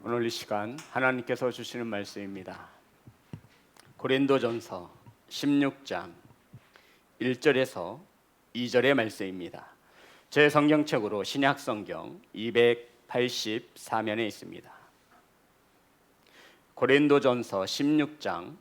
오늘 이 시간 하나님께서 주시는 말씀입니다. 고린도전서 16장 1절에서 2절의 말씀입니다. 제 성경책으로 신약성경 284면에 있습니다. 고린도전서 16장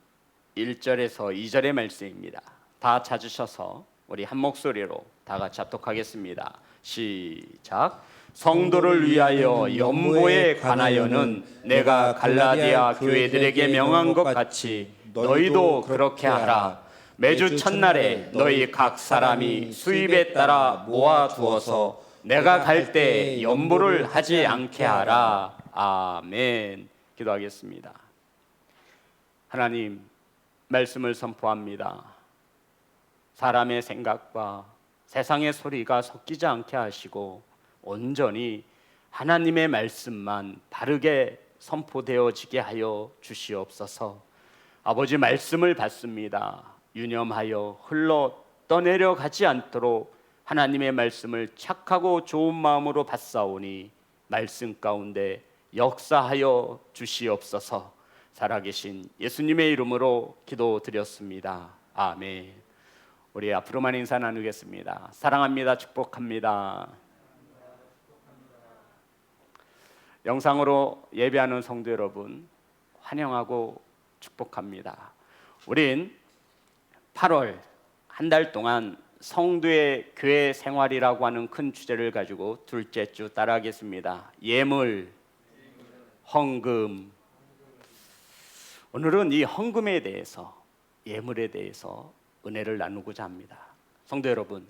1절에서 2절의 말씀입니다. 다 찾으셔서 우리 한 목소리로 다 같이 합독하겠습니다. 시작. 성도를 위하여 연보에 관하여는 내가 갈라디아 교회들에게 명한 것 같이 너희도 그렇게 하라. 매주 첫날에 너희 각 사람이 수입에 따라 모아두어서 내가 갈 때 연보를 하지 않게 하라. 아멘. 기도하겠습니다. 하나님, 말씀을 선포합니다. 사람의 생각과 세상의 소리가 섞이지 않게 하시고 온전히 하나님의 말씀만 바르게 선포되어지게 하여 주시옵소서. 아버지, 말씀을 받습니다. 유념하여 흘러 떠내려 가지 않도록 하나님의 말씀을 착하고 좋은 마음으로 받사오니 말씀 가운데 역사하여 주시옵소서. 살아계신 예수님의 이름으로 기도드렸습니다. 아멘. 우리 앞으로만 인사 나누겠습니다. 사랑합니다. 축복합니다. 영상으로 예배하는 성도 여러분, 환영하고 축복합니다. 우린 8월 한 달 동안 성도의 교회 생활이라고 하는 큰 주제를 가지고 둘째 주 따라하겠습니다. 예물, 헌금. 오늘은 이 헌금에 대해서, 예물에 대해서 은혜를 나누고자 합니다. 성도 여러분,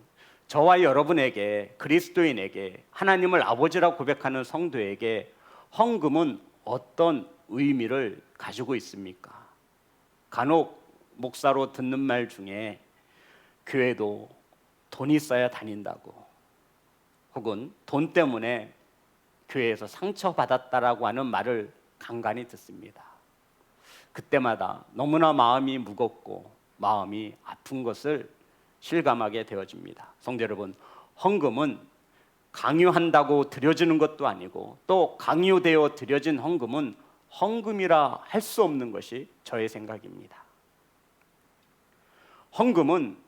저와 여러분에게, 그리스도인에게, 하나님을 아버지라고 고백하는 성도에게 헌금은 어떤 의미를 가지고 있습니까? 간혹 목사로 듣는 말 중에 교회도 돈 있어야 다닌다고, 혹은 돈 때문에 교회에서 상처받았다라고 하는 말을 간간히 듣습니다. 그때마다 너무나 마음이 무겁고 마음이 아픈 것을 실감하게 되어집니다. 성도 여러분, 헌금은 강요한다고 드려지는 것도 아니고, 또 강요되어 드려진 헌금은 헌금이라 할 수 없는 것이 저의 생각입니다. 헌금은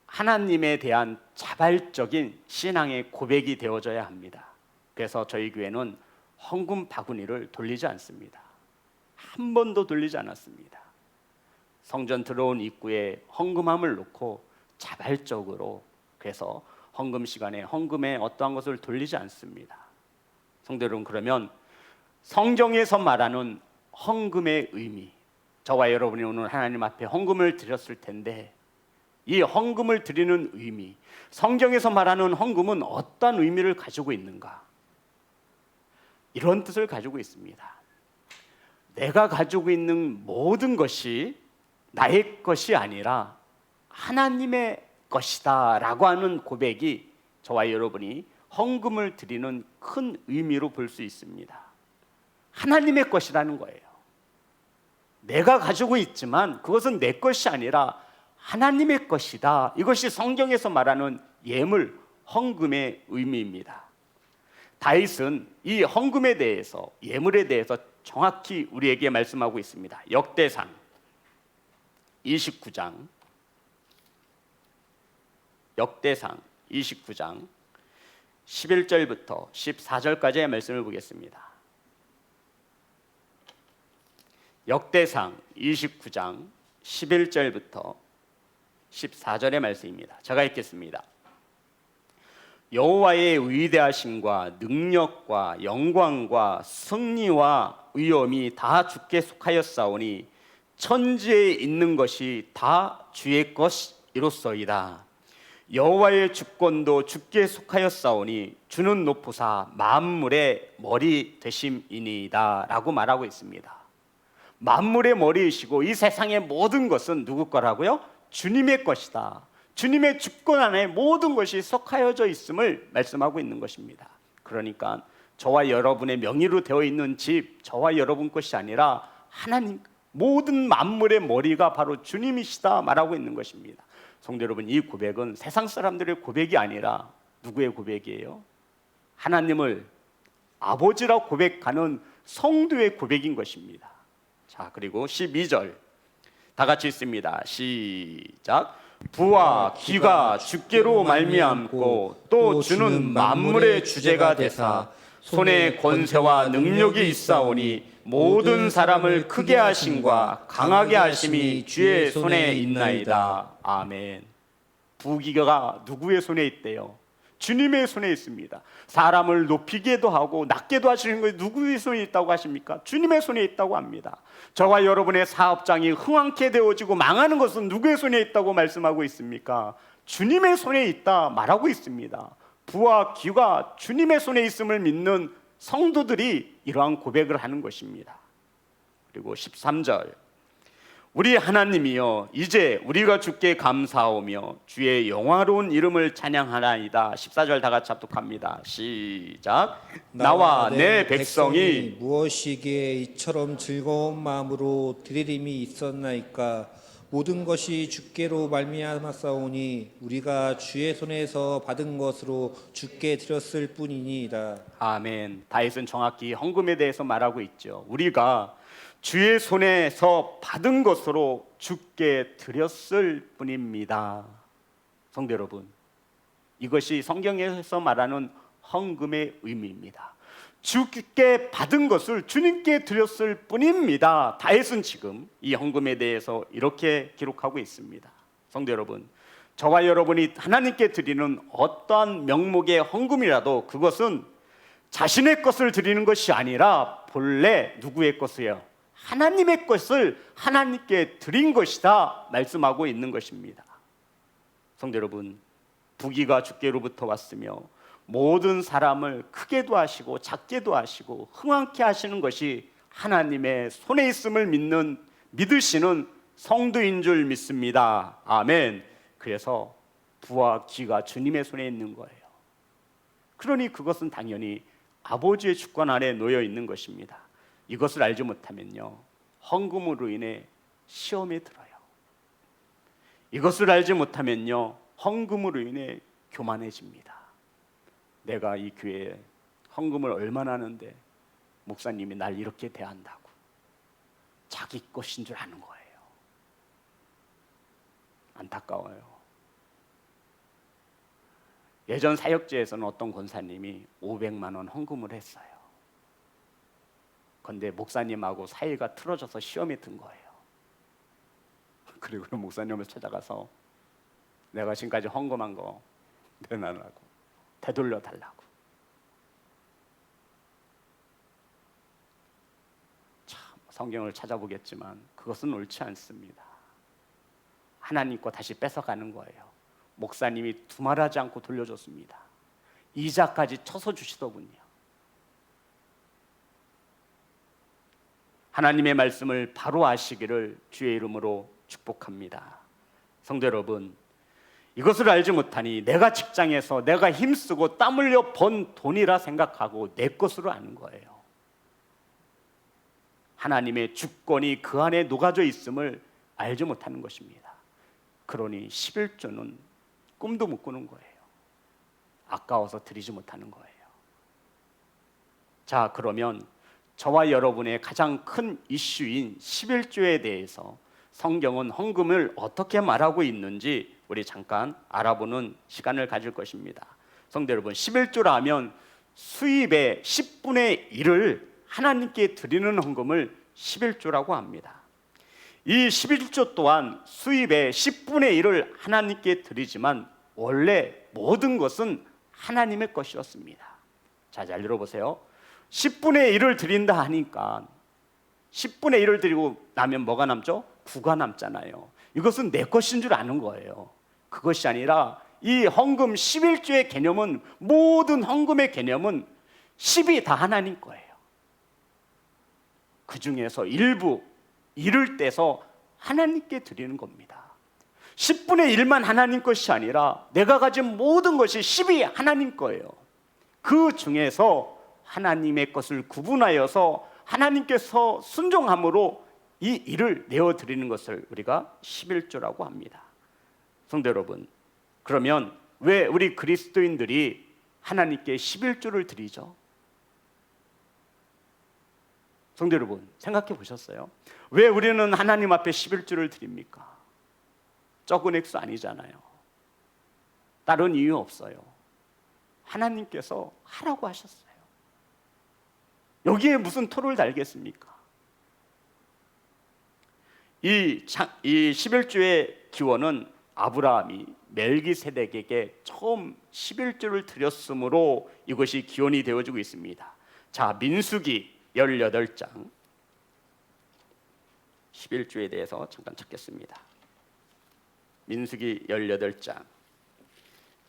하나님에 대한 자발적인 신앙의 고백이 되어져야 합니다. 그래서 저희 교회는 헌금 바구니를 돌리지 않습니다. 한 번도 돌리지 않았습니다. 성전 들어온 입구에 헌금함을 놓고 자발적으로, 그래서 헌금 시간에 헌금에 어떠한 것을 돌리지 않습니다. 성도 여러분, 그러면 성경에서 말하는 헌금의 의미, 저와 여러분이 오늘 하나님 앞에 헌금을 드렸을 텐데, 이 헌금을 드리는 의미, 성경에서 말하는 헌금은 어떤 의미를 가지고 있는가? 이런 뜻을 가지고 있습니다. 내가 가지고 있는 모든 것이 나의 것이 아니라 하나님의 것이다 라고 하는 고백이 저와 여러분이 헌금을 드리는 큰 의미로 볼 수 있습니다. 하나님의 것이라는 거예요. 내가 가지고 있지만 그것은 내 것이 아니라 하나님의 것이다. 이것이 성경에서 말하는 예물, 헌금의 의미입니다. 다윗은 이 헌금에 대해서, 예물에 대해서 정확히 우리에게 말씀하고 있습니다. 역대상 29장 11절부터 14절까지의 말씀을 보겠습니다. 역대상 29장 11절부터 14절의 말씀입니다. 제가 읽겠습니다. 여호와의 위대하심과 능력과 영광과 승리와 위엄이 다 주께 속하였사오니 천지에 있는 것이 다 주의 것이로소이다. 여호와의 주권도 주께 속하였사오니 주는 높으사 만물의 머리 되심이니이다 라고 말하고 있습니다. 만물의 머리이시고 이 세상의 모든 것은 누구 거라고요? 주님의 것이다. 주님의 주권 안에 모든 것이 속하여져 있음을 말씀하고 있는 것입니다. 그러니까 저와 여러분의 명의로 되어 있는 집, 저와 여러분 것이 아니라 하나님, 모든 만물의 머리가 바로 주님이시다 말하고 있는 것입니다. 성도 여러분, 이 고백은 세상 사람들의 고백이 아니라 누구의 고백이에요? 하나님을 아버지라고 고백하는 성도의 고백인 것입니다. 자, 그리고 12절 다 같이 읽습니다. 시작. 부와 기가 주께로 말미암고 또 주는 만물의 주제가 되사 손에 권세와 능력이 있사오니 모든 사람을 크게 하심과 강하게 하심이 주의 손에 있나이다. 아멘. 부기가 누구의 손에 있대요? 주님의 손에 있습니다. 사람을 높이게도 하고 낮게도 하시는 것이 누구의 손에 있다고 하십니까? 주님의 손에 있다고 합니다. 저와 여러분의 사업장이 흥황케 되어지고 망하는 것은 누구의 손에 있다고 말씀하고 있습니까? 주님의 손에 있다 말하고 있습니다. 부와 기가 주님의 손에 있음을 믿는 성도들이 이러한 고백을 하는 것입니다. 그리고 13절 우리 하나님이여 이제 우리가 주께 감사하오며 주의 영화로운 이름을 찬양하나이다. 14절 다 같이 합독합니다. 시작. 나와 내 백성이 무엇이기에 이처럼 즐거운 마음으로 드리림이 있었나이까. 모든 것이 주께로 말미암았사오니 우리가 주의 손에서 받은 것으로 주께 드렸을 뿐이니이다. 아멘. 다윗은 정확히 헌금에 대해서 말하고 있죠. 우리가 주의 손에서 받은 것으로 주께 드렸을 뿐입니다. 성도 여러분, 이것이 성경에서 말하는 헌금의 의미입니다. 주께 받은 것을 주님께 드렸을 뿐입니다. 다윗은 지금 이 헌금에 대해서 이렇게 기록하고 있습니다. 성도 여러분, 저와 여러분이 하나님께 드리는 어떠한 명목의 헌금이라도 그것은 자신의 것을 드리는 것이 아니라 본래 누구의 것이에요? 하나님의 것을 하나님께 드린 것이다 말씀하고 있는 것입니다. 성도 여러분, 부귀가 주께로부터 왔으며 모든 사람을 크게도 하시고 작게도 하시고 흥황케 하시는 것이 하나님의 손에 있음을 믿으시는 성도인 줄 믿습니다. 아멘. 그래서 부와 기가 주님의 손에 있는 거예요. 그러니 그것은 당연히 아버지의 주권 아래 놓여 있는 것입니다. 이것을 알지 못하면요, 헌금으로 인해 시험에 들어요. 이것을 알지 못하면요, 헌금으로 인해 교만해집니다. 내가 이 교회에 헌금을 얼마나 하는데 목사님이 날 이렇게 대한다고 자기 것인 줄 아는 거예요. 안타까워요. 예전 사역지에서는 어떤 권사님이 500만 원 헌금을 했어요. 그런데 목사님하고 사이가 틀어져서 시험에 든 거예요. 그리고 목사님을 찾아가서 내가 지금까지 헌금한 거 내놔라고, 되돌려 달라고. 참, 성경을 찾아보겠지만 그것은 옳지 않습니다. 하나님 거 다시 뺏어가는 거예요. 목사님이 두말하지 않고 돌려줬습니다. 이자까지 쳐서 주시더군요. 하나님의 말씀을 바로 아시기를 주의 이름으로 축복합니다. 성도 여러분, 이것을 알지 못하니 내가 직장에서 내가 힘쓰고 땀 흘려 번 돈이라 생각하고 내 것으로 아는 거예요. 하나님의 주권이 그 안에 녹아져 있음을 알지 못하는 것입니다. 그러니 11조는 꿈도 못 꾸는 거예요. 아까워서 드리지 못하는 거예요. 자, 그러면 저와 여러분의 가장 큰 이슈인 11조에 대해서 성경은 헌금을 어떻게 말하고 있는지 우리 잠깐 알아보는 시간을 가질 것입니다. 성도 여러분, 11조라면 수입의 10분의 1을 하나님께 드리는 헌금을 11조라고 합니다. 이 11조 또한 수입의 10분의 1을 하나님께 드리지만 원래 모든 것은 하나님의 것이었습니다. 자, 잘 들어보세요. 10분의 1을 드린다 하니까 10분의 1을 드리고 나면 뭐가 남죠? 9가 남잖아요. 이것은 내 것인 줄 아는 거예요. 그것이 아니라 이 헌금 11조의 개념은, 모든 헌금의 개념은 10이 다 하나님 거예요. 그 중에서 일부 1을 떼서 하나님께 드리는 겁니다. 10분의 1만 하나님 것이 아니라 내가 가진 모든 것이 10이 하나님 거예요. 그 중에서 하나님의 것을 구분하여서 하나님께서 순종함으로 이 일을 내어드리는 것을 우리가 11조라고 합니다. 성도 여러분, 그러면 왜 우리 그리스도인들이 하나님께 11조를 드리죠? 성도 여러분, 생각해 보셨어요? 왜 우리는 하나님 앞에 11조를 드립니까? 적은 액수 아니잖아요. 다른 이유 없어요. 하나님께서 하라고 하셨어요. 여기에 무슨 토를 달겠습니까? 이 11조의 기원은 아브라함이 멜기세덱에게 처음 11조를 드렸으므로 이것이 기원이 되어지고 있습니다. 자, 민수기 18장 11조에 대해서 잠깐 찾겠습니다. 민수기 18장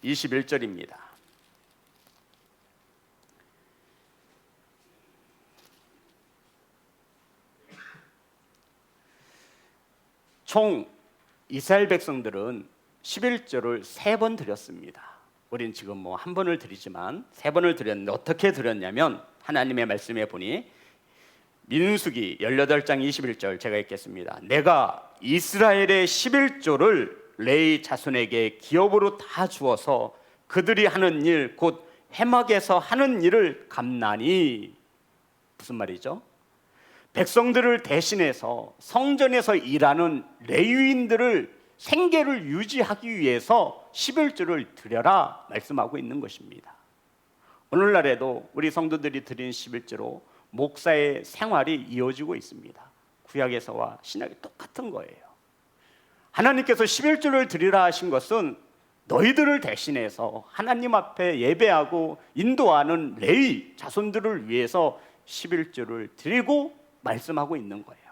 21절입니다. 총 이스라엘 백성들은 11조를 3번 드렸습니다. 우린 지금 뭐 한 번을 드리지만 3번을 드렸는데 어떻게 드렸냐면 하나님의 말씀에 보니 민수기 18장 21절 제가 읽겠습니다. 내가 이스라엘의 11조를 레위 자손에게 기업으로 다 주어서 그들이 하는 일 곧 회막에서 하는 일을 갚나니. 무슨 말이죠? 백성들을 대신해서 성전에서 일하는 레위인들을 생계를 유지하기 위해서 11조를 드려라 말씀하고 있는 것입니다. 오늘날에도 우리 성도들이 드린 11조로 목사의 생활이 이어지고 있습니다. 구약에서와 신약이 똑같은 거예요. 하나님께서 11조를 드리라 하신 것은 너희들을 대신해서 하나님 앞에 예배하고 인도하는 레위 자손들을 위해서 11조를 드리고 말씀하고 있는 거예요.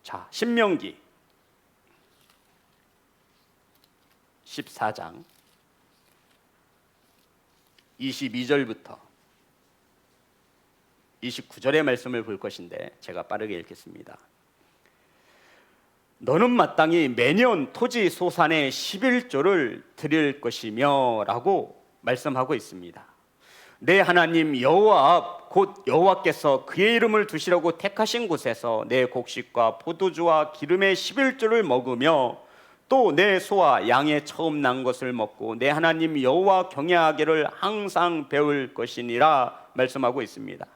자, 신명기 14장 22절부터 29절의 말씀을 볼 것인데 제가 빠르게 읽겠습니다. 너는 마땅히 매년 토지 소산의 11조를 드릴 것이며 라고 말씀하고 있습니다. 내 하나님 여호와 앞 곧 여호와께서 그의 이름을 두시려고 택하신 곳에서 내 곡식과 포도주와 기름의 11조를 먹으며 또 내 소와 양의 처음 난 것을 먹고 내 하나님 여호와 경외하기를 항상 배울 것이니라 말씀하고 있습니다.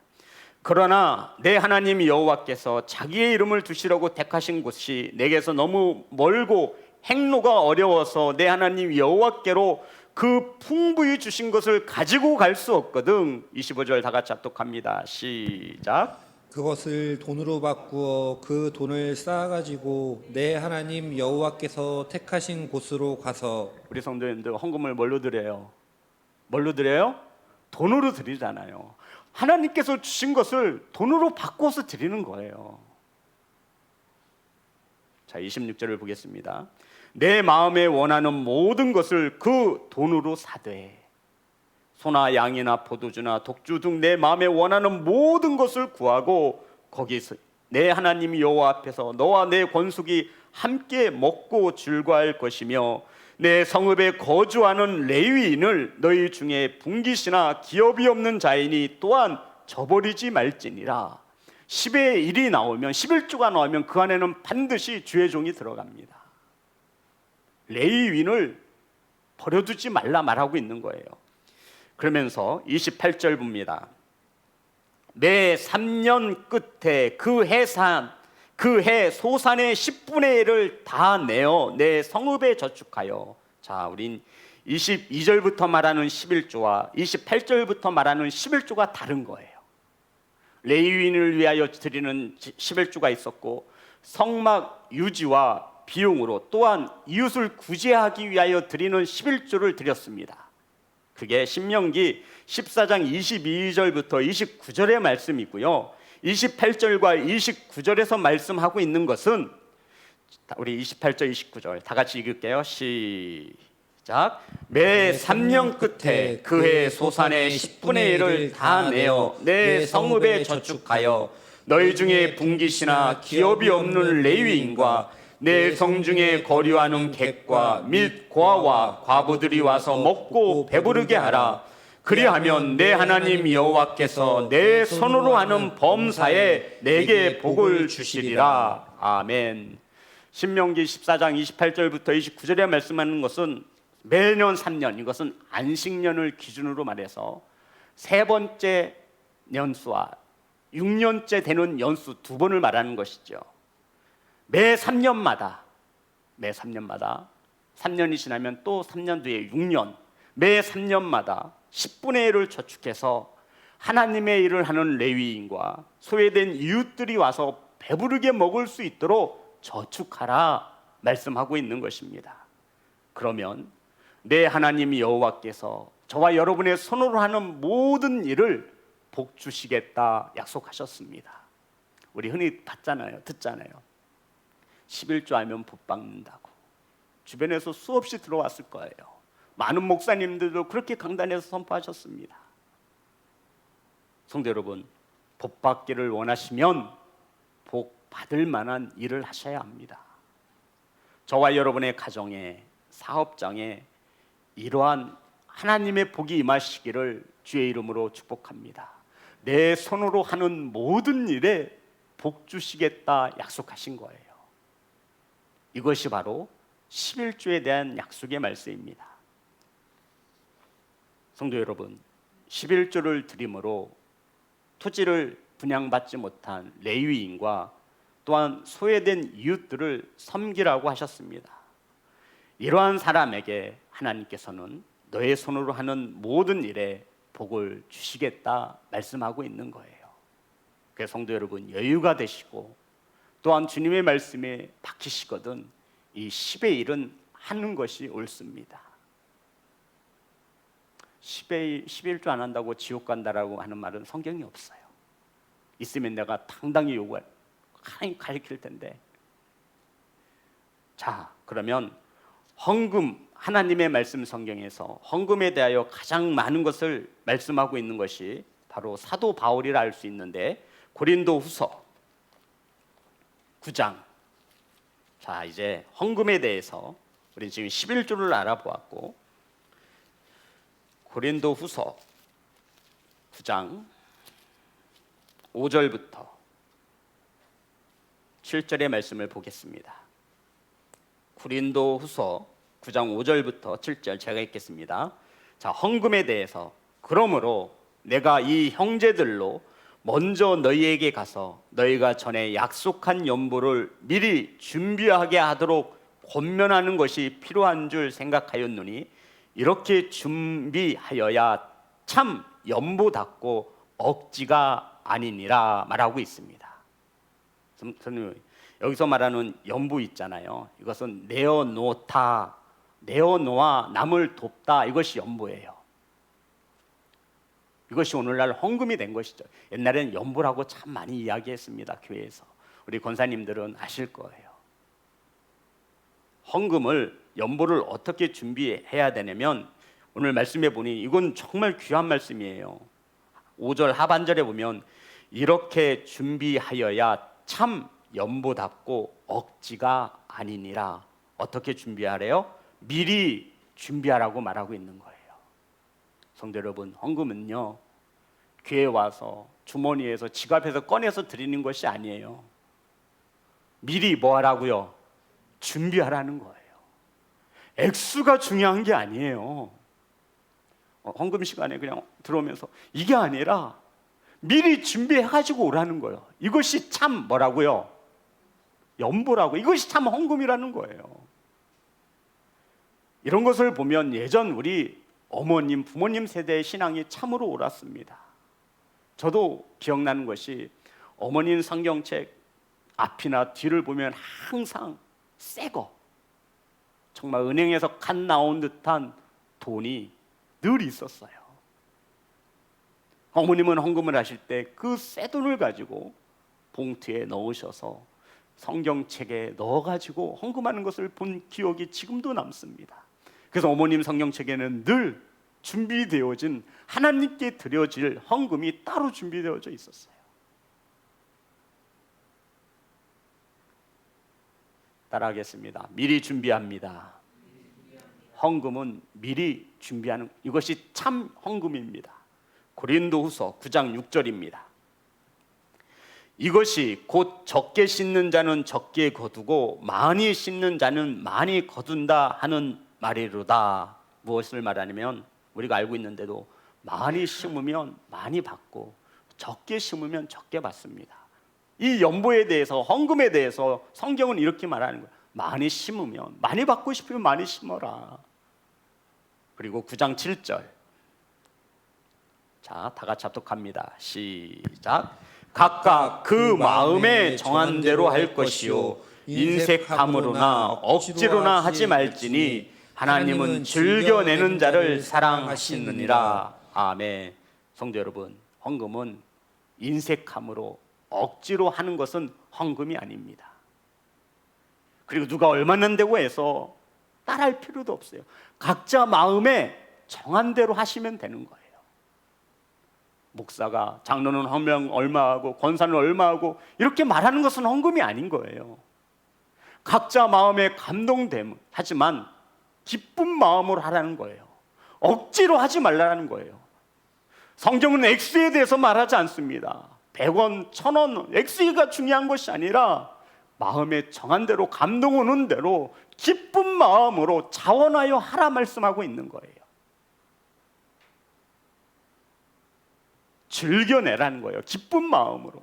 그러나 내 하나님 여호와께서 자기의 이름을 두시려고 택하신 곳이 내게서 너무 멀고 행로가 어려워서 내 하나님 여호와께로 그 풍부히 주신 것을 가지고 갈 수 없거든. 25절 다 같이 합독합니다. 시작. 그것을 돈으로 바꾸어 그 돈을 쌓아가지고 내 하나님 여호와께서 택하신 곳으로 가서. 우리 성도님들 헌금을 뭘로 드려요? 뭘로 드려요? 돈으로 드리잖아요. 하나님께서 주신 것을 돈으로 바꿔서 드리는 거예요. 자, 26절을 보겠습니다. 내 마음에 원하는 모든 것을 그 돈으로 사되 소나 양이나 포도주나 독주 등 내 마음에 원하는 모든 것을 구하고 거기서 내 하나님 여호와 앞에서 너와 내 권속이 함께 먹고 즐거워할 것이며 내 성읍에 거주하는 레위인을 너희 중에 분깃이나 기업이 없는 자이니 또한 저버리지 말지니라. 10의 1이 나오면 11조가 나오면 그 안에는 반드시 주의 종이 들어갑니다. 레위인을 버려두지 말라 말하고 있는 거예요. 그러면서 28절 봅니다. 매 3년 끝에 그 해 소산의 10분의 1을 다 내어 내 성읍에 저축하여. 자, 우린 22절부터 말하는 11조와 28절부터 말하는 11조가 다른 거예요. 레위인을 위하여 드리는 11조가 있었고 성막 유지와 비용으로 또한 이웃을 구제하기 위하여 드리는 11조를 드렸습니다. 그게 신명기 14장 22절부터 29절의 말씀이고요. 28절과 29절에서 말씀하고 있는 것은 우리 28절 29절 다 같이 읽을게요. 시작. 매 3년 끝에 그 해 소산의 10분의 1을 다 내어 내 성읍에 저축하여 너희 중에 분깃이나 기업이 없는 레위인과 내 성중에 거류하는 객과 및 고아와 과부들이 와서 먹고 배부르게 하라. 그리하면 내 하나님 여호와께서 내 손으로 하는 범사에 내게 복을 주시리라. 아멘. 신명기 14장 28절부터 29절에 말씀하는 것은 매년 3년, 이것은 안식년을 기준으로 말해서 세 번째 년수와 6년째 되는 연수 2번을 말하는 것이죠. 매 3년마다 3년이 지나면 또 3년 뒤에 6년, 매 3년마다 10분의 1을 저축해서 하나님의 일을 하는 레위인과 소외된 이웃들이 와서 배부르게 먹을 수 있도록 저축하라 말씀하고 있는 것입니다. 그러면 내 하나님 여호와께서 저와 여러분의 손으로 하는 모든 일을 복 주시겠다 약속하셨습니다. 우리 흔히 듣잖아요. 11조 하면 복 받는다고. 주변에서 수없이 들어왔을 거예요. 많은 목사님들도 그렇게 강단에서 선포하셨습니다. 성도 여러분, 복 받기를 원하시면 복 받을 만한 일을 하셔야 합니다. 저와 여러분의 가정에, 사업장에 이러한 하나님의 복이 임하시기를 주의 이름으로 축복합니다. 내 손으로 하는 모든 일에 복 주시겠다 약속하신 거예요. 이것이 바로 11조에 대한 약속의 말씀입니다. 성도 여러분, 11조를 드림으로 토지를 분양받지 못한 레위인과 또한 소외된 이웃들을 섬기라고 하셨습니다. 이러한 사람에게 하나님께서는 너의 손으로 하는 모든 일에 복을 주시겠다 말씀하고 있는 거예요. 그래서 성도 여러분, 여유가 되시고 또한 주님의 말씀에 박히시거든 이 10의 1은 하는 것이 옳습니다. 11조 안 한다고 지옥 간다라고 하는 말은 성경이 없어요. 있으면 내가 당당히 가르칠 텐데. 자, 그러면 헌금, 하나님의 말씀 성경에서 헌금에 대하여 가장 많은 것을 말씀하고 있는 것이 바로 사도 바울이라 할 수 있는데, 고린도 후서 9장. 자, 이제 헌금에 대해서 우리 지금 11조를 알아보았고, 고린도 후서 9장 5절부터 7절의 말씀을 보겠습니다. 고린도 후서 9장 5절부터 7절 제가 읽겠습니다. 자, 헌금에 대해서 그러므로 내가 이 형제들로 먼저 너희에게 가서 너희가 전에 약속한 연보를 미리 준비하게 하도록 권면하는 것이 필요한 줄 생각하였노니 이렇게 준비하여야 참 연보답고 억지가 아니니라 말하고 있습니다. 여기서 말하는 연보 있잖아요. 이것은 내어놓다, 내어놓아 남을 돕다, 이것이 연보예요. 이것이 오늘날 헌금이 된 것이죠. 옛날에는 연보라고 참 많이 이야기했습니다. 교회에서. 우리 권사님들은 아실 거예요. 헌금을, 연보를 어떻게 준비해야 되냐면 오늘 말씀해 보니 이건 정말 귀한 말씀이에요. 5절 하반절에 보면 이렇게 준비하여야 참 연보답고 억지가 아니니라. 어떻게 준비하래요? 미리 준비하라고 말하고 있는 거예요. 성도 여러분, 헌금은요, 교회에 와서 주머니에서 지갑에서 꺼내서 드리는 것이 아니에요. 미리 뭐 하라고요? 준비하라는 거예요. 액수가 중요한 게 아니에요. 헌금 시간에 그냥 들어오면서 이게 아니라 미리 준비해가지고 오라는 거예요. 이것이 참 뭐라고요? 연보라고. 이것이 참 헌금이라는 거예요. 이런 것을 보면 예전 우리 어머님, 부모님 세대의 신앙이 참으로 옳았습니다. 저도 기억나는 것이 어머님 성경책 앞이나 뒤를 보면 항상 새거, 정말 은행에서 갓 나온 듯한 돈이 늘 있었어요. 어머님은 헌금을 하실 때 그 새 돈을 가지고 봉투에 넣으셔서 성경책에 넣어가지고 헌금하는 것을 본 기억이 지금도 남습니다. 그래서 어머님 성경책에는 늘 준비되어진 하나님께 드려질 헌금이 따로 준비되어져 있었어요. 따라하겠습니다. 미리 준비합니다. 헌금은 미리 준비하는, 이것이 참 헌금입니다. 고린도후서 9장 6절입니다. 이것이 곧 적게 씻는 자는 적게 거두고 많이 씻는 자는 많이 거둔다 하는 말이로다. 무엇을 말하냐면 우리가 알고 있는데도 많이 심으면 많이 받고 적게 심으면 적게 받습니다. 이 연보에 대해서, 헌금에 대해서 성경은 이렇게 말하는 거예요. 많이 심으면, 많이 받고 싶으면 많이 심어라. 그리고 9장 7절. 자, 다 같이 합독합니다. 시작. 각각 그 마음에 정한 대로 할 것이요 인색함으로나 억지로나 하지 말지니 하나님은 즐겨내는 자를 사랑하시느니라. 아멘. 성도 여러분, 헌금은 인색함으로 억지로 하는 것은 헌금이 아닙니다. 그리고 누가 얼마 낸다고 해서 따라할 필요도 없어요. 각자 마음에 정한 대로 하시면 되는 거예요. 목사가 장로는 헌금 얼마하고 권사는 얼마하고 이렇게 말하는 것은 헌금이 아닌 거예요. 각자 마음에 감동됨, 하지만 기쁜 마음으로 하라는 거예요. 억지로 하지 말라는 거예요. 성경은 액수에 대해서 말하지 않습니다. 100원, 1000원, 액수가 중요한 것이 아니라 마음에 정한 대로, 감동 오는 대로 기쁜 마음으로 자원하여 하라 말씀하고 있는 거예요. 즐겨내라는 거예요. 기쁜 마음으로.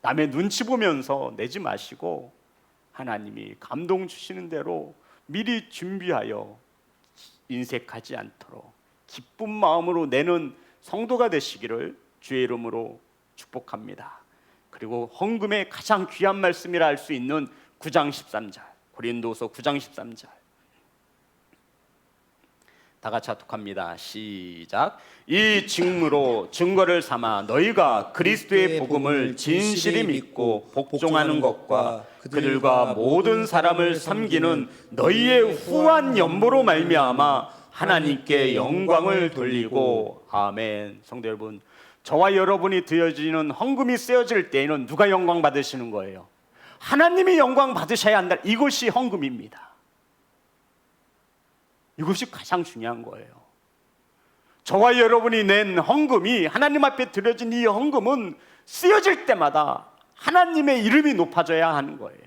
남의 눈치 보면서 내지 마시고 하나님이 감동 주시는 대로 미리 준비하여 인색하지 않도록 기쁜 마음으로 내는 성도가 되시기를 주의 이름으로 축복합니다. 그리고 헌금의 가장 귀한 말씀이라 할 수 있는 9장 13절, 고린도서 9장 13절. 다 같이 합독합니다. 시작. 이 직무로 증거를 삼아 너희가 그리스도의 복음을 진실히 믿고 복종하는 것과 그들과 모든 사람을 섬기는 너희의 후한 연보로 말미암아 하나님께 영광을 돌리고. 아멘. 성도 여러분, 저와 여러분이 드려지는 헌금이 쓰여질 때에는 누가 영광 받으시는 거예요? 하나님이 영광 받으셔야 한다. 이것이 헌금입니다. 이것이 가장 중요한 거예요. 저와 여러분이 낸 헌금이, 하나님 앞에 드려진 이 헌금은 쓰여질 때마다 하나님의 이름이 높아져야 하는 거예요.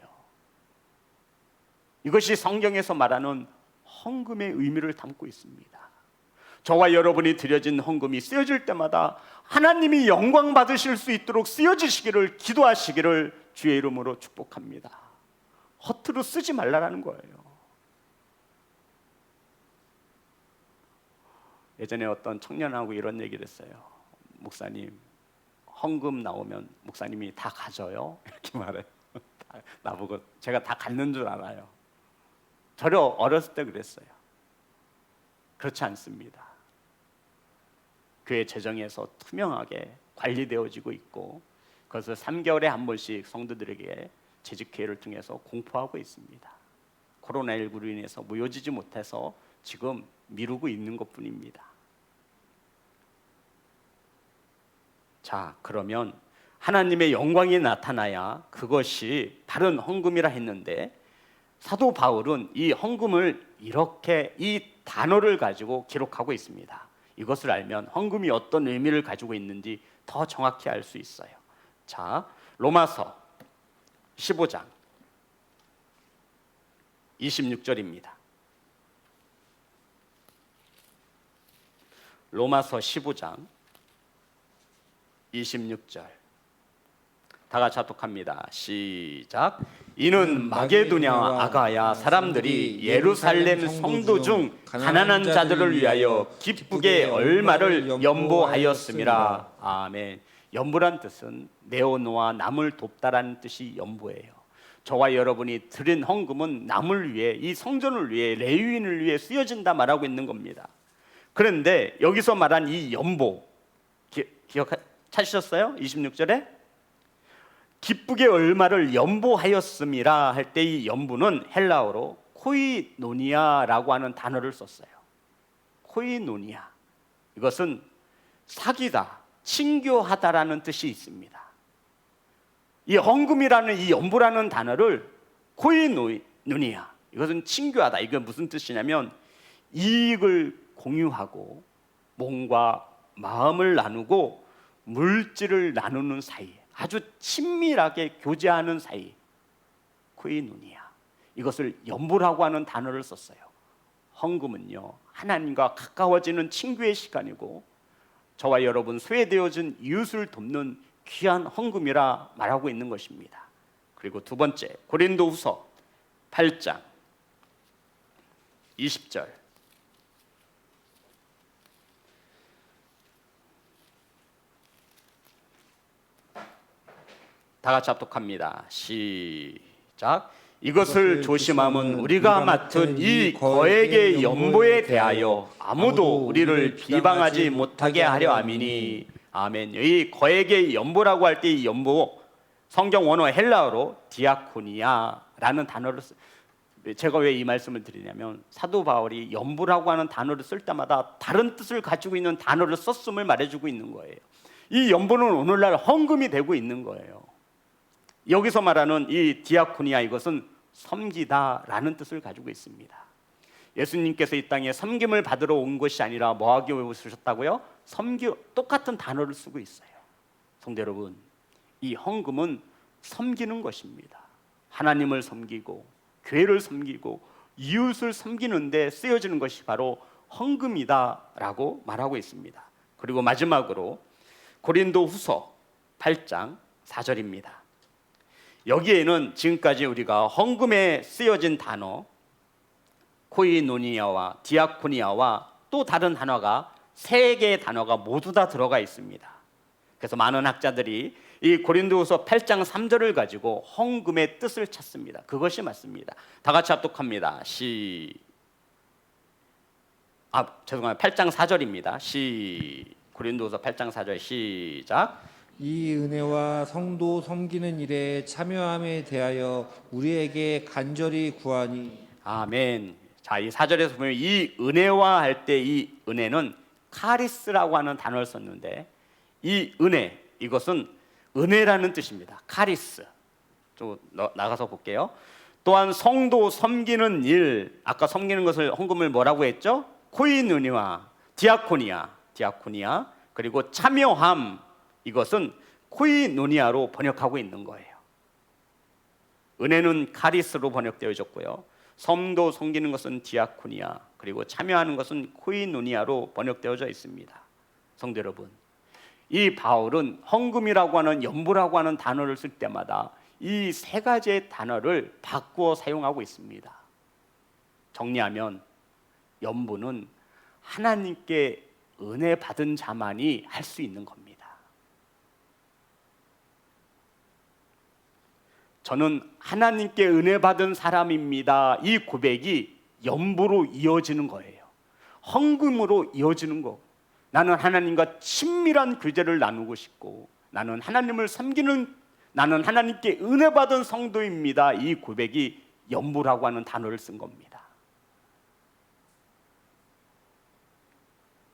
이것이 성경에서 말하는 헌금의 의미를 담고 있습니다. 저와 여러분이 드려진 헌금이 쓰여질 때마다 하나님이 영광 받으실 수 있도록 쓰여지시기를 기도하시기를 주의 이름으로 축복합니다. 허투루 쓰지 말라는 거예요. 예전에 어떤 청년하고 이런 얘기를 했어요. 목사님, 헌금 나오면 목사님이 다 가져요? 이렇게 말해요. 나보고 제가 다 갖는 줄 알아요. 저를 어렸을 때 그랬어요. 그렇지 않습니다. 교회 재정에서 투명하게 관리되어지고 있고 그것을 3개월에 한 번씩 성도들에게 재직회의를 통해서 공포하고 있습니다. 코로나19로 인해서 모여지지 못해서 지금 미루고 있는 것뿐입니다. 자, 그러면 하나님의 영광이 나타나야 그것이 바른 헌금이라 했는데, 사도 바울은 이 헌금을 이렇게 이 단어를 가지고 기록하고 있습니다. 이것을 알면 헌금이 어떤 의미를 가지고 있는지 더 정확히 알 수 있어요. 자, 로마서 15장 26절입니다. 로마서 15장 26절. 다 같이 합독합니다. 시작. 이는 마게도냐와 아가야 사람들이 예루살렘 성도 중 가난한 자들을 위하여 기쁘게 얼마를 연보하였음이라. 아멘. 연보란 뜻은 내어놓아 남을 돕다라는 뜻이 연보예요. 저와 여러분이 드린 헌금은 남을 위해, 이 성전을 위해, 레위인을 위해 쓰여진다 말하고 있는 겁니다. 그런데 여기서 말한 이 연보, 찾으셨어요? 26절에 기쁘게 얼마를 연보하였음이라 할 때 이 연보는 헬라어로 코이노니아라고 하는 단어를 썼어요. 코이노니아, 이것은 사귀다, 친교하다라는 뜻이 있습니다. 이 헌금이라는 이 연보라는 단어를 코이노니아, 이것은 친교하다. 이게 무슨 뜻이냐면 이익을 공유하고 몸과 마음을 나누고 물질을 나누는 사이, 아주 친밀하게 교제하는 사이, 코이노니아. 이것을 연보라고 하는 단어를 썼어요. 헌금은요, 하나님과 가까워지는 친구의 시간이고 저와 여러분 소외되어진 이웃을 돕는 귀한 헌금이라 말하고 있는 것입니다. 그리고 두 번째, 고린도후서 8장 20절. 다 같이 합독합니다. 시작. 이것을 조심함은 우리가 맡은 이 거액의 연보에 대하여 아무도 우리를 비방하지 못하게 하려 함이니. 아멘. 이 거액의 연보라고 할 때 이 연보, 성경 원어 헬라어로 디아코니아라는 단어를 제가 왜 이 말씀을 드리냐면, 사도 바울이 연보라고 하는 단어를 쓸 때마다 다른 뜻을 가지고 있는 단어를 썼음을 말해주고 있는 거예요. 이 연보는 오늘날 헌금이 되고 있는 거예요. 여기서 말하는 이 디아코니아, 이것은 섬기다라는 뜻을 가지고 있습니다. 예수님께서 이 땅에 섬김을 받으러 온 것이 아니라 뭐하기 위해 오셨다고요? 똑같은 단어를 쓰고 있어요. 성도 여러분, 이 헌금은 섬기는 것입니다. 하나님을 섬기고 교회를 섬기고 이웃을 섬기는 데 쓰여지는 것이 바로 헌금이다라고 말하고 있습니다. 그리고 마지막으로 고린도후서 8장 4절입니다. 여기에는 지금까지 우리가 헌금에 쓰여진 단어 코이노니아와 디아코니아와 또 다른 단어가 세 개의 단어가 모두 다 들어가 있습니다. 그래서 많은 학자들이 이 고린도후서 8장 3절을 가지고 헌금의 뜻을 찾습니다. 그것이 맞습니다. 다 같이 합독합니다. 죄송합니다. 8장 4절입니다. 고린도후서 8장 4절 시작. 이 은혜와 성도 섬기는 일에 참여함에 대하여 우리에게 간절히 구하니. 아멘. 자, 이 4절에서 보면 이 은혜와 할 때 이 은혜는 카리스라고 하는 단어를 썼는데, 이 은혜, 이것은 은혜라는 뜻입니다. 카리스. 좀 나가서 볼게요. 또한 성도 섬기는 일, 아까 섬기는 것을 헌금을 뭐라고 했죠? 코이누니와 디아코니아, 그리고 참여함, 이것은 코이노니아로 번역하고 있는 거예요. 은혜는 카리스로 번역되어졌고요. 섬도 섬기는 것은 디아코니아, 그리고 참여하는 것은 코이노니아로 번역되어져 있습니다. 성도 여러분, 이 바울은 헌금이라고 하는 연보라고 하는 단어를 쓸 때마다 이 세 가지의 단어를 바꾸어 사용하고 있습니다. 정리하면 연보는 하나님께 은혜 받은 자만이 할 수 있는 겁니다. 저는 하나님께 은혜 받은 사람입니다. 이 고백이 연보로 이어지는 거예요. 헌금으로 이어지는 거. 나는 하나님과 친밀한 교제를 나누고 싶고, 나는 하나님을 섬기는, 나는 하나님께 은혜 받은 성도입니다. 이 고백이 연보라고 하는 단어를 쓴 겁니다.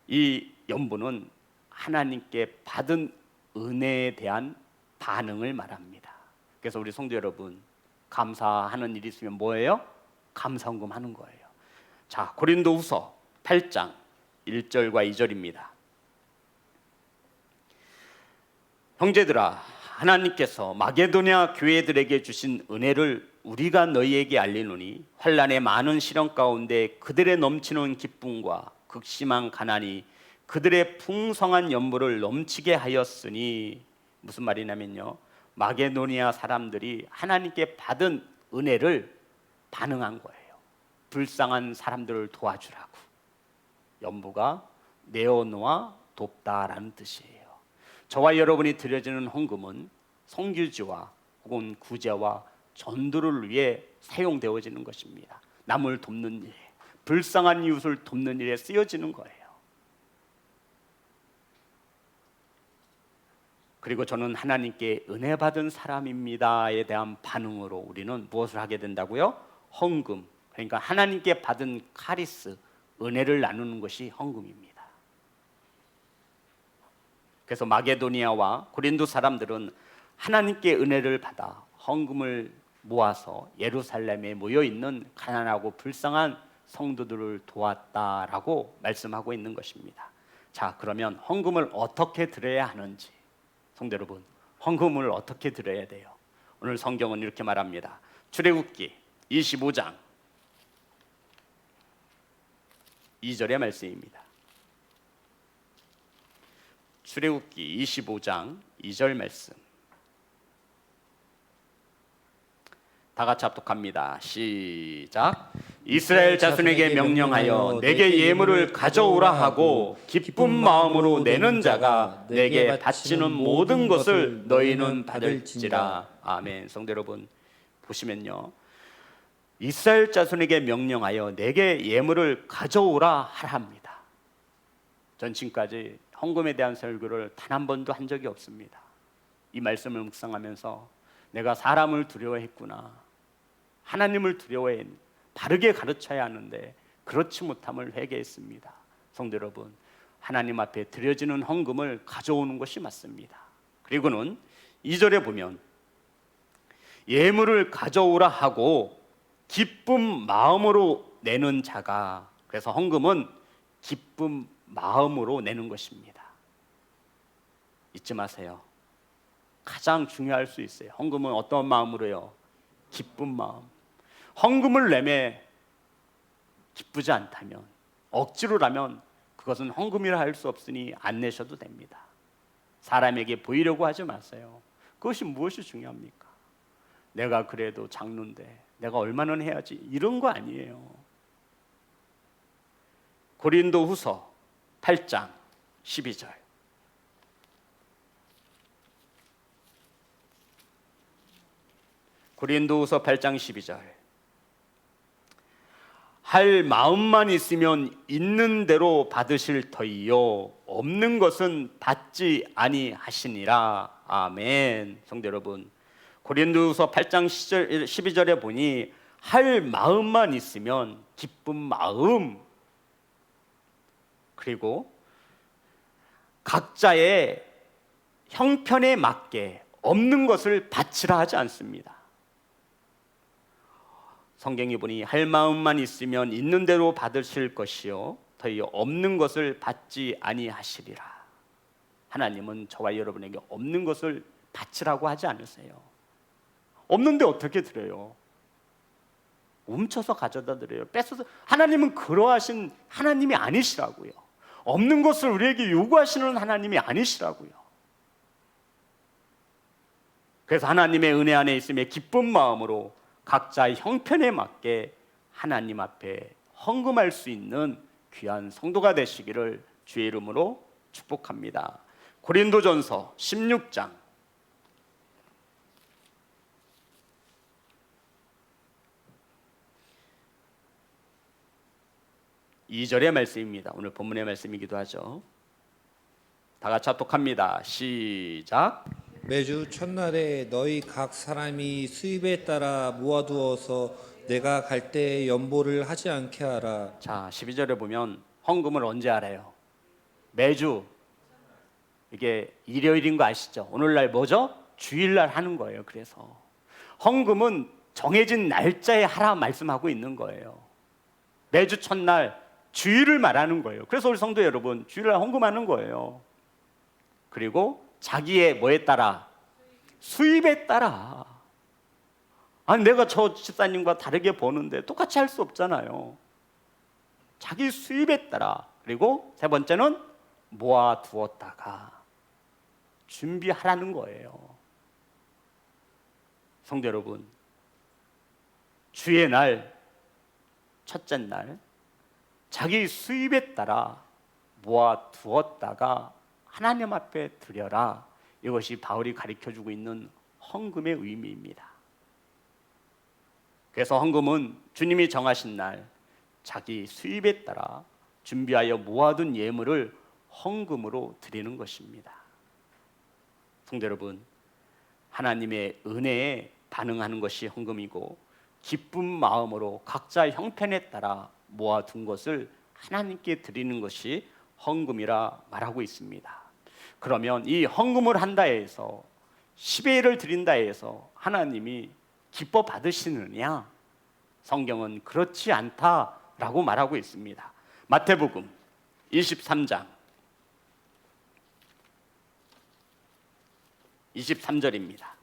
이 연보는 하나님께 받은 은혜에 대한 반응을 말합니다. 그래서 우리 성도 여러분, 감사하는 일이 있으면 뭐예요? 감사헌금 하는 거예요. 자, 고린도후서 8장 1절과 2절입니다. 형제들아, 하나님께서 마게도냐 교회들에게 주신 은혜를 우리가 너희에게 알리노니, 환난의 많은 시련 가운데 그들의 넘치는 기쁨과 극심한 가난이 그들의 풍성한 연보를 넘치게 하였으니. 무슨 말이냐면요, 마게도니아 사람들이 하나님께 받은 은혜를 반응한 거예요. 불쌍한 사람들을 도와주라고. 연보가 내어놓아 돕다라는 뜻이에요. 저와 여러분이 드려지는 헌금은 성규지와 혹은 구제와 전도를 위해 사용되어지는 것입니다. 남을 돕는 일, 불쌍한 이웃을 돕는 일에 쓰여지는 거예요. 그리고 저는 하나님께 은혜 받은 사람입니다에 대한 반응으로 우리는 무엇을 하게 된다고요? 헌금, 그러니까 하나님께 받은 카리스, 은혜를 나누는 것이 헌금입니다. 그래서 마게도니아와 고린도 사람들은 하나님께 은혜를 받아 헌금을 모아서 예루살렘에 모여있는 가난하고 불쌍한 성도들을 도왔다라고 말씀하고 있는 것입니다. 자, 그러면 헌금을 어떻게 드려야 하는지, 성도 여러분, 헌금을 어떻게 드려야 돼요? 오늘 성경은 이렇게 말합니다. 출애굽기 25장 2절의 말씀입니다. 출애굽기 25장 2절 말씀. 다 같이 합독합니다. 시작. 이스라엘 자손에게 명령하여 내게 예물을 가져오라 하고 기쁜 마음으로 내는 자가 내게 바치는 모든 것을 너희는 받을지라. 아멘. 성도 여러분, 보시면요, 이스라엘 자손에게 명령하여 내게 예물을 가져오라 하랍니다. 전 지금까지 헌금에 대한 설교를 단 한 번도 한 적이 없습니다. 이 말씀을 묵상하면서 내가 사람을 두려워했구나, 하나님을 두려워해 바르게 가르쳐야 하는데 그렇지 못함을 회개했습니다. 성도 여러분, 하나님 앞에 드려지는 헌금을 가져오는 것이 맞습니다. 그리고는 2절에 보면 예물을 가져오라 하고 기쁜 마음으로 내는 자가, 그래서 헌금은 기쁜 마음으로 내는 것입니다. 잊지 마세요. 가장 중요할 수 있어요. 헌금은 어떤 마음으로요? 기쁜 마음. 헌금을 내매 기쁘지 않다면, 억지로라면 그것은 헌금이라 할 수 없으니 안 내셔도 됩니다. 사람에게 보이려고 하지 마세요. 그것이 무엇이 중요합니까? 내가 그래도 장로인데 내가 얼마나 해야지, 이런 거 아니에요. 고린도후서 8장 12절. 고린도후서 8장 12절. 할 마음만 있으면 있는 대로 받으실 터이요 없는 것은 받지 아니하시니라. 아멘. 성도 여러분, 고린도후서 8장 12절에 보니 할 마음만 있으면 기쁜 마음, 그리고 각자의 형편에 맞게 없는 것을 바치라 하지 않습니다. 성경에 보니 할 마음만 있으면 있는 대로 받으실 것이요 더히 없는 것을 받지 아니하시리라. 하나님은 저와 여러분에게 없는 것을 바치라고 하지 않으세요. 없는데 어떻게 드려요? 훔쳐서 가져다 드려요? 뺏어서? 하나님은 그러하신 하나님이 아니시라고요. 없는 것을 우리에게 요구하시는 하나님이 아니시라고요. 그래서 하나님의 은혜 안에 있음에 기쁜 마음으로 각자의 형편에 맞게 하나님 앞에 헌금할 수 있는 귀한 성도가 되시기를 주의 이름으로 축복합니다. 고린도전서 16장 2절의 말씀입니다. 오늘 본문의 말씀이기도 하죠. 다 같이 합독합니다. 시작. 매주 첫날에 너희 각 사람이 수입에 따라 모아두어서 내가 갈 때 연보를 하지 않게 하라. 자, 12절에 보면 헌금을 언제 하래요? 매주. 이게 일요일인 거 아시죠? 오늘날 뭐죠? 주일날 하는 거예요. 그래서 헌금은 정해진 날짜에 하라 말씀하고 있는 거예요. 매주 첫날 주일을 말하는 거예요. 그래서 우리 성도 여러분, 주일날 헌금하는 거예요. 그리고 자기의 뭐에 따라? 수입에 따라. 아니 내가 저 집사님과 다르게 버는데 똑같이 할 수 없잖아요. 자기 수입에 따라. 그리고 세 번째는 모아두었다가 준비하라는 거예요. 성도 여러분, 주의 날, 첫째 날 자기 수입에 따라 모아두었다가 하나님 앞에 드려라. 이것이 바울이 가르쳐주고 있는 헌금의 의미입니다. 그래서 헌금은 주님이 정하신 날 자기 수입에 따라 준비하여 모아둔 예물을 헌금으로 드리는 것입니다. 성도 여러분, 하나님의 은혜에 반응하는 것이 헌금이고 기쁜 마음으로 각자의 형편에 따라 모아둔 것을 하나님께 드리는 것이 헌금이라 말하고 있습니다. 그러면 이 헌금을 한다 해서 10의 1을 드린다 해서 하나님이 기뻐 받으시느냐? 성경은 그렇지 않다라고 말하고 있습니다. 마태복음 23장 23절입니다.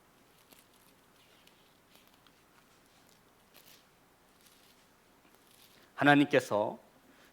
하나님께서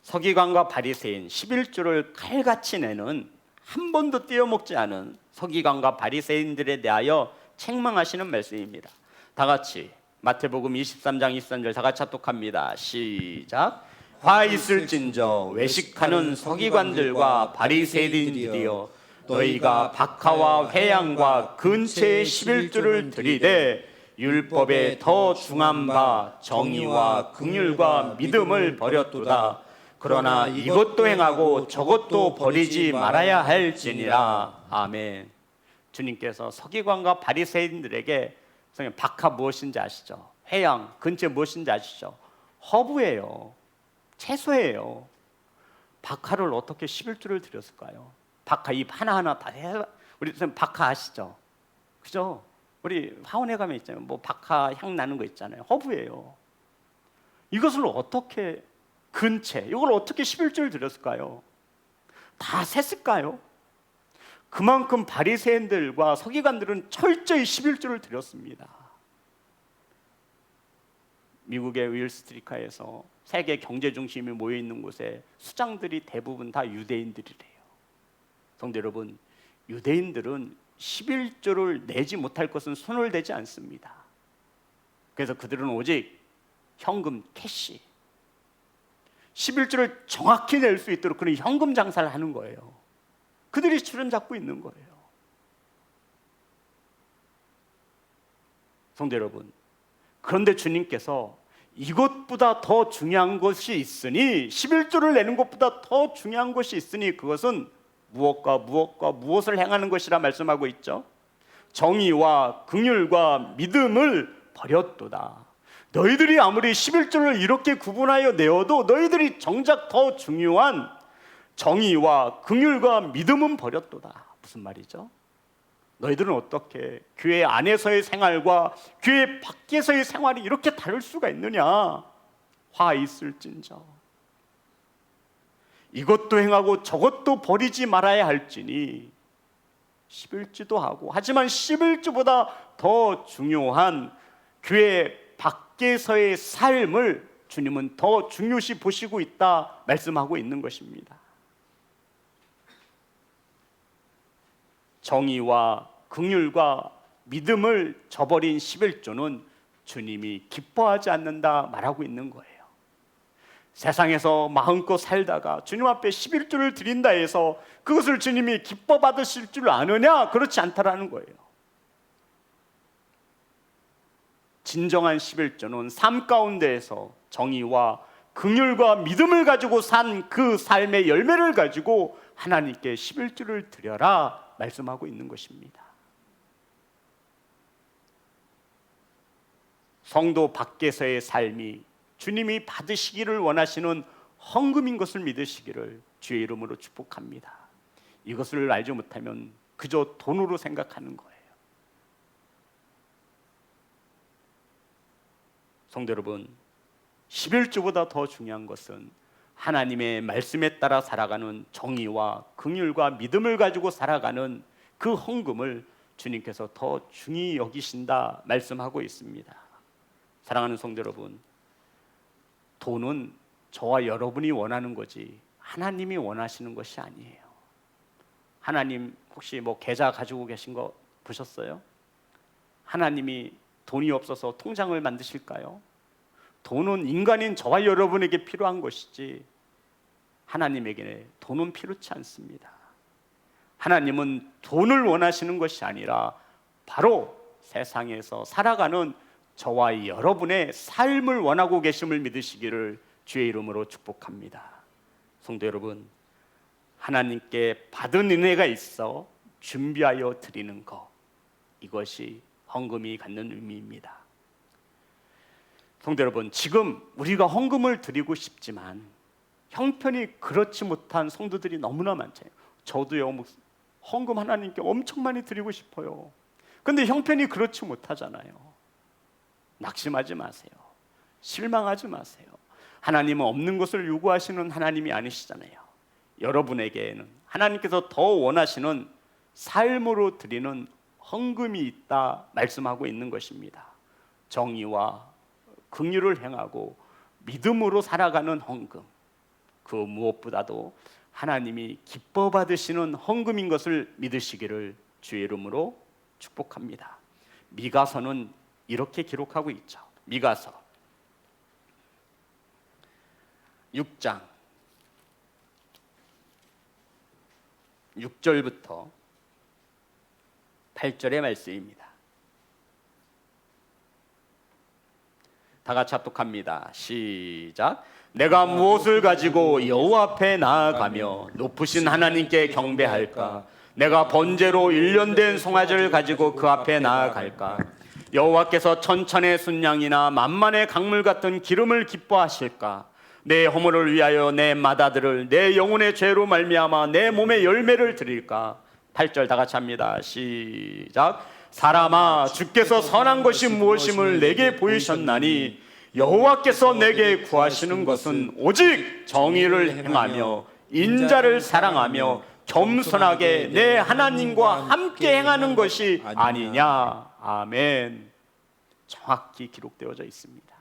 서기관과 바리새인 11조를 칼같이 내는 한 번도 떼어먹지 않은 서기관과 바리새인들에 대하여 책망하시는 말씀입니다. 다 같이 마태복음 23장 23절 다 같이 합독합니다. 시작. 화 있을진저 외식하는 서기관들과 바리새인들이여, 너희가 박하와 회양과 근체의 11조를 들이되 율법에 더 중한 바 정의와 긍휼과 믿음을 버렸도다. 그러나 이것도 행하고 저것도 버리지 말아야 할지니라. 아멘. 주님께서 서기관과 바리새인들에게 박하 무엇인지 아시죠? 회양, 근체 무엇인지 아시죠? 허브예요. 채소예요. 박하를 어떻게 11조를 드렸을까요? 박하 잎 하나하나 다 해. 우리 선생님 박하 아시죠? 그죠? 우리 화원에 가면 있잖아요. 뭐 박하 향 나는 거 있잖아요. 허브예요. 이것을 어떻게 근체, 이걸 어떻게 11조를 드렸을까요? 다 셌을까요? 그만큼 바리새인들과 서기관들은 철저히 11조를 드렸습니다. 미국의 윌스트리카에서 세계 경제 중심이 모여 있는 곳에 수장들이 대부분 다 유대인들이래요. 성도 여러분, 유대인들은 11조를 내지 못할 것은 손을 대지 않습니다. 그래서 그들은 오직 현금, 캐시, 11조를 정확히 낼 수 있도록 그런 현금 장사를 하는 거예요. 그들이 주름 잡고 있는 거예요. 성도 여러분, 그런데 주님께서 이것보다 더 중요한 것이 있으니, 11조를 내는 것보다 더 중요한 것이 있으니 그것은 무엇을 행하는 것이라 말씀하고 있죠. 정의와 긍휼과 믿음을 버렸도다. 너희들이 아무리 11조를 이렇게 구분하여 내어도 너희들이 정작 더 중요한 정의와 긍휼과 믿음은 버렸도다. 무슨 말이죠? 너희들은 어떻게 교회 안에서의 생활과 교회 밖에서의 생활이 이렇게 다를 수가 있느냐? 화 있을진저 이것도 행하고 저것도 버리지 말아야 할지니, 11조도 하고, 하지만 11조보다 더 중요한 교회 밖에서의 삶을 주님은 더 중요시 보시고 있다 말씀하고 있는 것입니다. 정의와 긍휼과 믿음을 저버린 11조는 주님이 기뻐하지 않는다 말하고 있는 거예요. 세상에서 마음껏 살다가 주님 앞에 11조를 드린다 해서 그것을 주님이 기뻐 받으실 줄 아느냐? 그렇지 않다라는 거예요. 진정한 11조는 삶 가운데에서 정의와 긍휼과 믿음을 가지고 산 그 삶의 열매를 가지고 하나님께 11조를 드려라 말씀하고 있는 것입니다. 성도 밖에서의 삶이 주님이 받으시기를 원하시는 헌금인 것을 믿으시기를 주의 이름으로 축복합니다. 이것을 알지 못하면 그저 돈으로 생각하는 거예요. 성도 여러분, 11조보다 더 중요한 것은 하나님의 말씀에 따라 살아가는 정의와 긍휼과 믿음을 가지고 살아가는 그 헌금을 주님께서 더 중히 여기신다 말씀하고 있습니다. 사랑하는 성도 여러분, 돈은 저와 여러분이 원하는 거지 하나님이 원하시는 것이 아니에요. 하나님 혹시 뭐 계좌 가지고 계신 거 보셨어요? 하나님이 돈이 없어서 통장을 만드실까요? 돈은 인간인 저와 여러분에게 필요한 것이지 하나님에게 돈은 필요치 않습니다. 하나님은 돈을 원하시는 것이 아니라 바로 세상에서 살아가는 저와 여러분의 삶을 원하고 계심을 믿으시기를 주의 이름으로 축복합니다. 성도 여러분, 하나님께 받은 은혜가 있어 준비하여 드리는 것, 이것이 헌금이 갖는 의미입니다. 성도 여러분, 지금 우리가 헌금을 드리고 싶지만 형편이 그렇지 못한 성도들이 너무나 많잖아요. 저도요, 헌금 하나님께 엄청 많이 드리고 싶어요. 근데 형편이 그렇지 못하잖아요. 낙심하지 마세요. 실망하지 마세요. 하나님은 없는 것을 요구하시는 하나님이 아니시잖아요. 여러분에게는 하나님께서 더 원하시는 삶으로 드리는 헌금이 있다 말씀하고 있는 것입니다. 정의와 긍휼을 행하고 믿음으로 살아가는 헌금, 그 무엇보다도 하나님이 기뻐 받으시는 헌금인 것을 믿으시기를 주의 이름으로 축복합니다. 미가서는 이렇게 기록하고 있죠. 미가서 6장 6절부터 8절의 말씀입니다. 다 같이 합독합니다. 시작. 내가 무엇을 가지고 여호와 앞에 나아가며 높으신 하나님께 경배할까? 내가 번제로 1년 된 송아지를 가지고 그 앞에 나아갈까? 여호와께서 천천의 순양이나 만만의 강물 같은 기름을 기뻐하실까? 내 허물을 위하여 내 맏아들을 내 영혼의 죄로 말미암아 내 몸의 열매를 드릴까? 8절 다 같이 합니다. 시작. 사람아, 주께서 선한 것이 무엇임을 내게 보이셨나니 여호와께서 내게 구하시는 것은 오직 정의를 행하며 인자를 사랑하며 겸손하게 내 하나님과 함께 행하는 것이 아니냐. 아멘. 정확히 기록되어져 있습니다.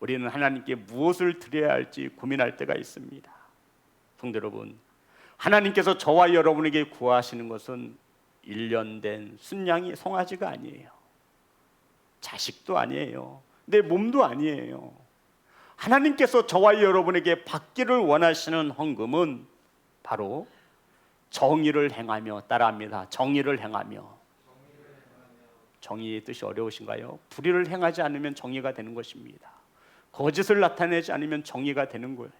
우리는 하나님께 무엇을 드려야 할지 고민할 때가 있습니다. 성도 여러분, 하나님께서 저와 여러분에게 구하시는 것은 1년 된 순양이 송아지가 아니에요. 자식도 아니에요. 내 몸도 아니에요. 하나님께서 저와 여러분에게 받기를 원하시는 헌금은 바로 정의를 행하며, 따라합니다. 정의를 행하며. 정의의 뜻이 어려우신가요? 불의를 행하지 않으면 정의가 되는 것입니다. 거짓을 나타내지 않으면 정의가 되는 거예요.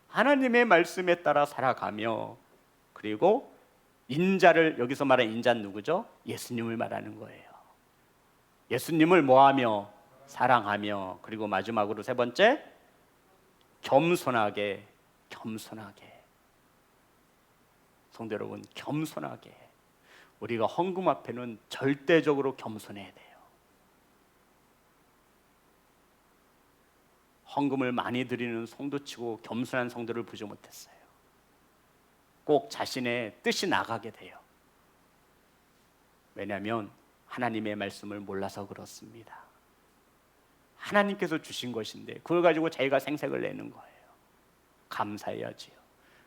하나님의 말씀에 따라 살아가며, 그리고 인자를, 여기서 말하는 인자는 누구죠? 예수님을 말하는 거예요. 예수님을 뭐하며? 사랑하며, 그리고 마지막으로 세 번째, 겸손하게. 성도 여러분, 겸손하게. 우리가 헌금 앞에는 절대적으로 겸손해야 돼요. 헌금을 많이 드리는 성도치고 겸손한 성도를 보지 못했어요. 꼭 자신의 뜻이 나가게 돼요. 왜냐하면 하나님의 말씀을 몰라서 그렇습니다. 하나님께서 주신 것인데 그걸 가지고 자기가 생색을 내는 거예요. 감사해야지요.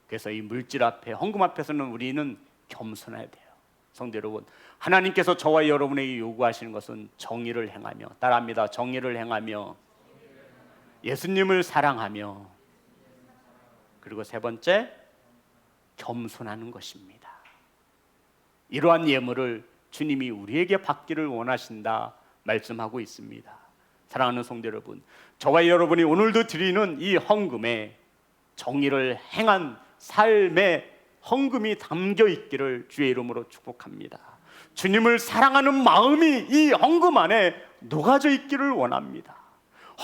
그래서 이 물질 앞에, 헌금 앞에서는 우리는 겸손해야 돼요. 성도 여러분, 하나님께서 저와 여러분에게 요구하시는 것은 정의를 행하며, 따라합니다. 정의를 행하며, 예수님을 사랑하며, 그리고 세 번째, 겸손하는 것입니다. 이러한 예물을 주님이 우리에게 받기를 원하신다 말씀하고 있습니다. 사랑하는 성도 여러분, 저와 여러분이 오늘도 드리는 이 헌금에 정의를 행한 삶의 헌금이 담겨 있기를 주의 이름으로 축복합니다. 주님을 사랑하는 마음이 이 헌금 안에 녹아져 있기를 원합니다.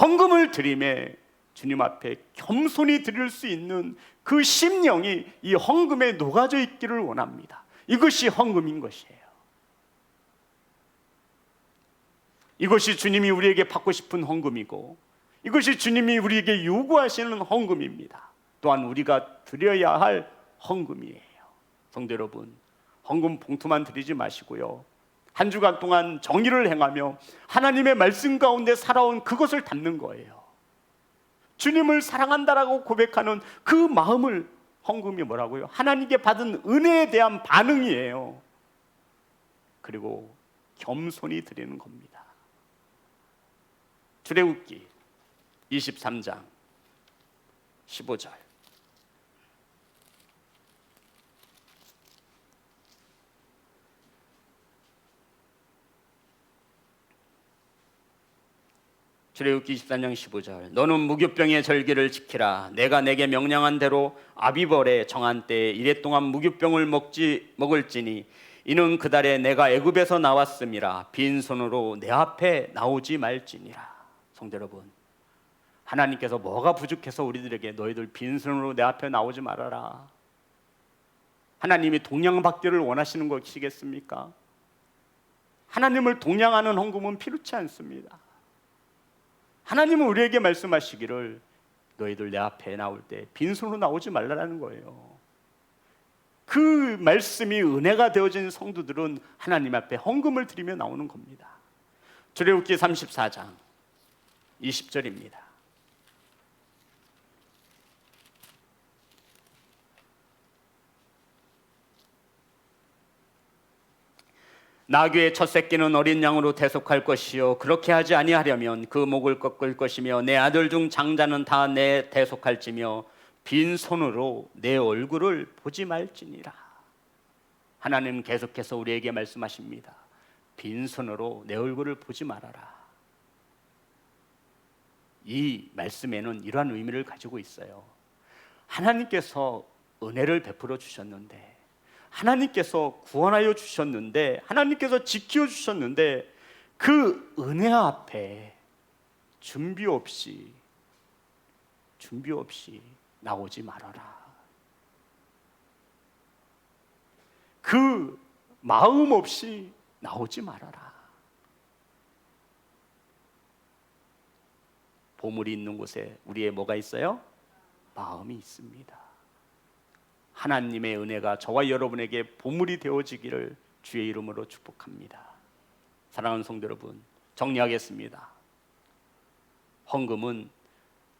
헌금을 드림에 주님 앞에 겸손히 드릴 수 있는 그 심령이 이 헌금에 녹아져 있기를 원합니다. 이것이 헌금인 것이에요. 이것이 주님이 우리에게 받고 싶은 헌금이고, 이것이 주님이 우리에게 요구하시는 헌금입니다. 또한 우리가 드려야 할 헌금이에요. 성도 여러분, 헌금 봉투만 드리지 마시고요, 한 주간 동안 정의를 행하며 하나님의 말씀 가운데 살아온 그것을 담는 거예요. 주님을 사랑한다라고 고백하는 그 마음을, 헌금이 뭐라고요? 하나님께 받은 은혜에 대한 반응이에요. 그리고 겸손히 드리는 겁니다. 출애굽기 23장 15절. 출애굽기 23장 15절. 너는 무교병의 절기를 지키라. 내가 내게 명령한 대로 아비벌에 정한 때에 이랫동안 무교병을 먹을지니 이는 그달에 내가 애굽에서 나왔음이라. 빈손으로 내 앞에 나오지 말지니라. 성도 여러분, 하나님께서 뭐가 부족해서 우리들에게 너희들 빈손으로 내 앞에 나오지 말아라, 하나님이 동양받기를 원하시는 것이겠습니까? 하나님을 동양하는 헌금은 필요치 않습니다. 하나님은 우리에게 말씀하시기를 너희들 내 앞에 나올 때 빈손으로 나오지 말라는 거예요. 그 말씀이 은혜가 되어진 성도들은 하나님 앞에 헌금을 드리며 나오는 겁니다. 출애굽기 34장 20절입니다. 나귀의 첫 새끼는 어린 양으로 대속할 것이요 그렇게 하지 아니하려면 그 목을 꺾을 것이며 내 아들 중 장자는 다 내 대속할지며 빈손으로 내 얼굴을 보지 말지니라. 하나님 계속해서 우리에게 말씀하십니다. 빈손으로 내 얼굴을 보지 말아라. 이 말씀에는 이러한 의미를 가지고 있어요. 하나님께서 은혜를 베풀어 주셨는데, 하나님께서 구원하여 주셨는데, 하나님께서 지켜 주셨는데, 그 은혜 앞에 준비 없이 나오지 말아라. 그 마음 없이 나오지 말아라. 보물이 있는 곳에 우리의 뭐가 있어요? 마음이 있습니다. 하나님의 은혜가 저와 여러분에게 보물이 되어지기를 주의 이름으로 축복합니다. 사랑하는 성도 여러분, 정리하겠습니다. 헌금은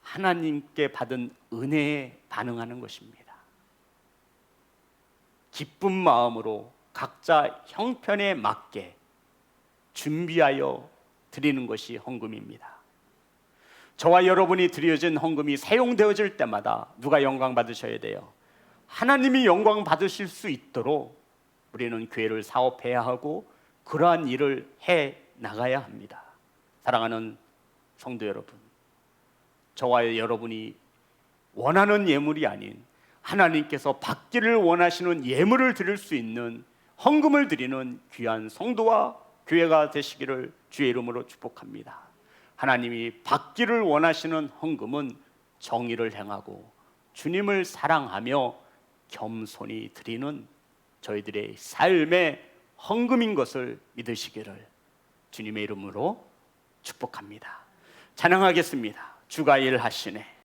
하나님께 받은 은혜에 반응하는 것입니다. 기쁜 마음으로 각자 형편에 맞게 준비하여 드리는 것이 헌금입니다. 저와 여러분이 드려진 헌금이 사용되어질 때마다 누가 영광 받으셔야 돼요? 하나님이 영광 받으실 수 있도록 우리는 교회를 사업해야 하고 그러한 일을 해 나가야 합니다. 사랑하는 성도 여러분, 저와 여러분이 원하는 예물이 아닌 하나님께서 받기를 원하시는 예물을 드릴 수 있는 헌금을 드리는 귀한 성도와 교회가 되시기를 주의 이름으로 축복합니다. 하나님이 받기를 원하시는 헌금은 정의를 행하고 주님을 사랑하며 겸손히 드리는 저희들의 삶의 헌금인 것을 믿으시기를 주님의 이름으로 축복합니다. 찬양하겠습니다. 주가 일하시네.